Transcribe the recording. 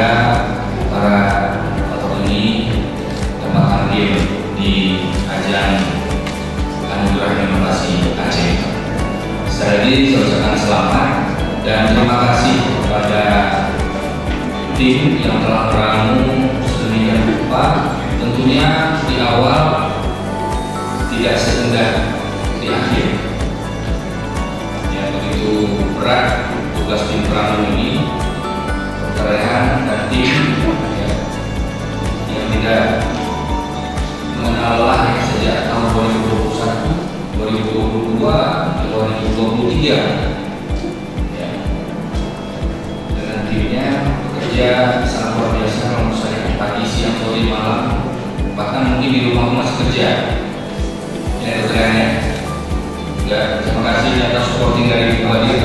semoga para foto ini dapat hadir di ajang Anugerah Inovasi Aceh. Sekali lagi saya ucapkan selamat dan terima kasih kepada tim yang telah meramu sedemikian rupa. Tentunya di awal tidak seindah di akhir. Yang begitu berat tugas tim peramu ini, Rehan dan tim yang tidak mengenal lelah sejak tahun 2021, 2022, 2023 ya. Dengan timnya bekerja sangat luar biasa, mengusahakan pagi, siang, sore, malam, bahkan mungkin di rumah masih kerja. Ini kerennya. Ya, terima kasih atas supporting dari Pak Dir.